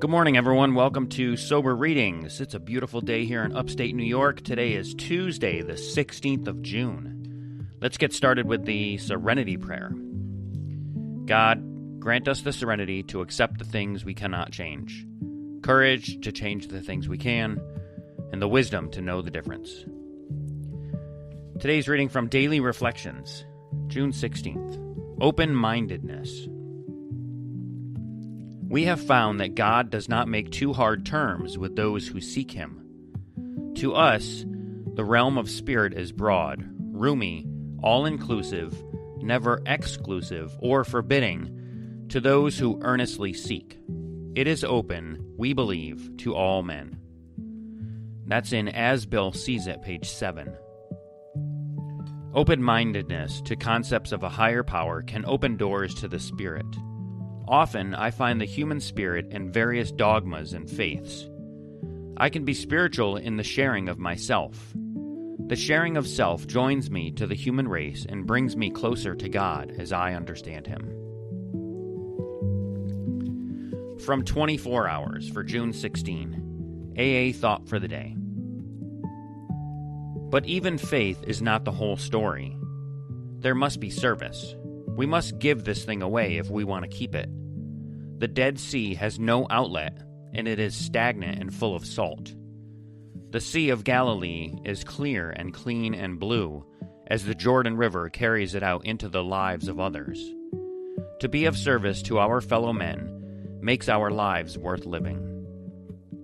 Good morning, everyone. Welcome to Sober Readings. It's a beautiful day here in upstate New York. Today is Tuesday, the 16th of June. Let's get started with the Serenity Prayer. God, grant us the serenity to accept the things we cannot change, courage to change the things we can, and the wisdom to know the difference. Today's reading from Daily Reflections, June 16th, Open-Mindedness. We have found that God does not make too hard terms with those who seek Him. To us, the realm of spirit is broad, roomy, all-inclusive, never exclusive or forbidding to those who earnestly seek. It is open, we believe, to all men. That's in As Bill Sees It, page 7. Open-mindedness to concepts of a higher power can open doors to the spirit. Often, I find the human spirit in various dogmas and faiths. I can be spiritual in the sharing of myself. The sharing of self joins me to the human race and brings me closer to God as I understand Him. From 24 Hours for June 16, AA Thought for the Day. But even faith is not the whole story. There must be service. We must give this thing away if we want to keep it. The Dead Sea has no outlet, and it is stagnant and full of salt. The Sea of Galilee is clear and clean and blue, as the Jordan River carries it out into the lives of others. To be of service to our fellow men makes our lives worth living.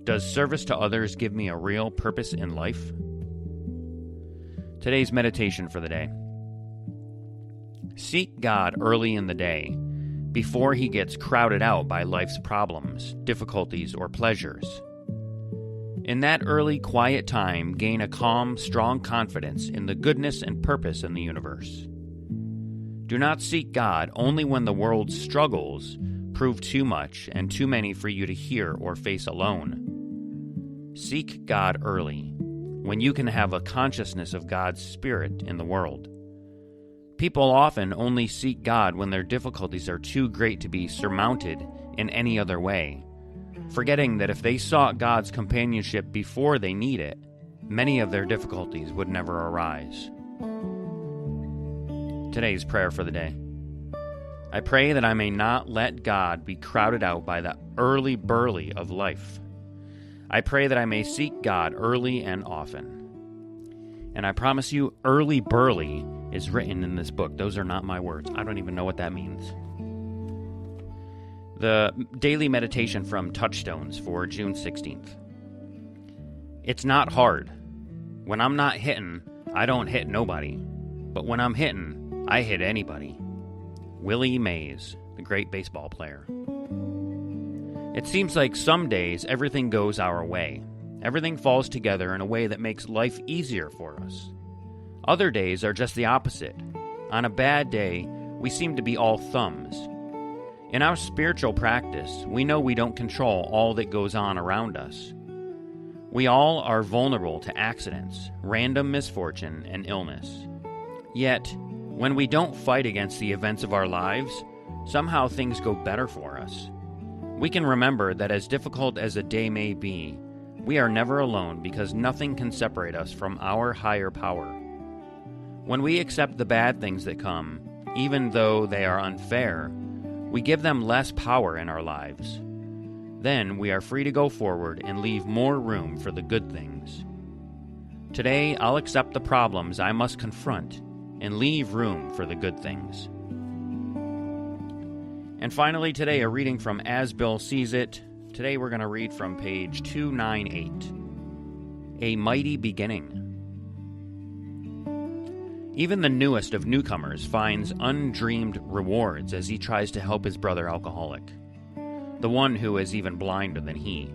Does service to others give me a real purpose in life? Today's meditation for the day. Seek God early in the day, before He gets crowded out by life's problems, difficulties, or pleasures. In that early, quiet time, gain a calm, strong confidence in the goodness and purpose in the universe. Do not seek God only when the world's struggles prove too much and too many for you to hear or face alone. Seek God early, when you can have a consciousness of God's Spirit in the world. People often only seek God when their difficulties are too great to be surmounted in any other way, forgetting that if they sought God's companionship before they need it, many of their difficulties would never arise. Today's prayer for the day. I pray that I may not let God be crowded out by the early burly of life. I pray that I may seek God early and often. And I promise you, early burly is written in this book. Those are not my words. I don't even know what that means. The daily meditation from Touchstones for June 16th. It's not hard. When I'm not hitting, I don't hit nobody. But when I'm hitting, I hit anybody. Willie Mays, the great baseball player. It seems like some days everything goes our way. Everything falls together in a way that makes life easier for us. Other days are just the opposite. On a bad day, we seem to be all thumbs. In our spiritual practice, we know we don't control all that goes on around us. We all are vulnerable to accidents, random misfortune, and illness. Yet, when we don't fight against the events of our lives, somehow things go better for us. We can remember that as difficult as a day may be, we are never alone because nothing can separate us from our higher power. When we accept the bad things that come, even though they are unfair, we give them less power in our lives. Then we are free to go forward and leave more room for the good things. Today, I'll accept the problems I must confront and leave room for the good things. And finally, today, a reading from As Bill Sees It. Today we're going to read from page 298, A Mighty Beginning. Even the newest of newcomers finds undreamed rewards as he tries to help his brother alcoholic, the one who is even blinder than he.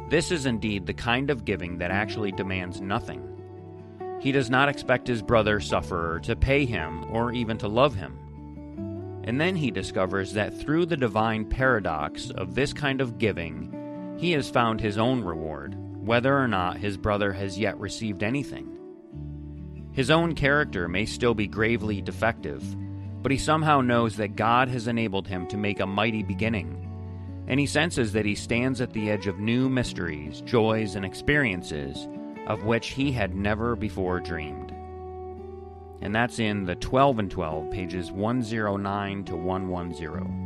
This is indeed the kind of giving that actually demands nothing. He does not expect his brother sufferer to pay him or even to love him. And then he discovers that through the divine paradox of this kind of giving, he has found his own reward, whether or not his brother has yet received anything. His own character may still be gravely defective, but he somehow knows that God has enabled him to make a mighty beginning, and he senses that he stands at the edge of new mysteries, joys, and experiences of which he had never before dreamed. And that's in the 12 and 12, pages 109 to 110.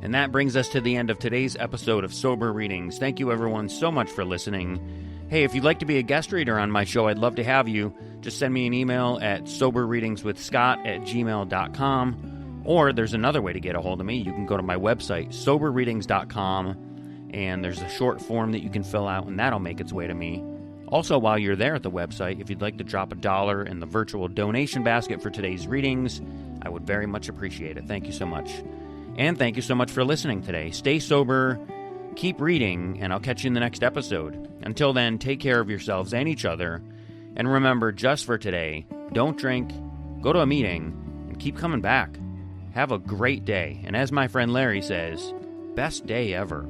And that brings us to the end of today's episode of Sober Readings. Thank you everyone so much for listening. Hey, if you'd like to be a guest reader on my show, I'd love to have you. Just send me an email at soberreadingswithscott@gmail.com. Or there's another way to get a hold of me. You can go to my website, soberreadings.com, and there's a short form that you can fill out, and that'll make its way to me. Also, while you're there at the website, if you'd like to drop $1 in the virtual donation basket for today's readings, I would very much appreciate it. Thank you so much. And thank you so much for listening today. Stay sober, keep reading, and I'll catch you in the next episode. Until then, take care of yourselves and each other. And remember, just for today, don't drink, go to a meeting, and keep coming back. Have a great day. And as my friend Larry says, best day ever.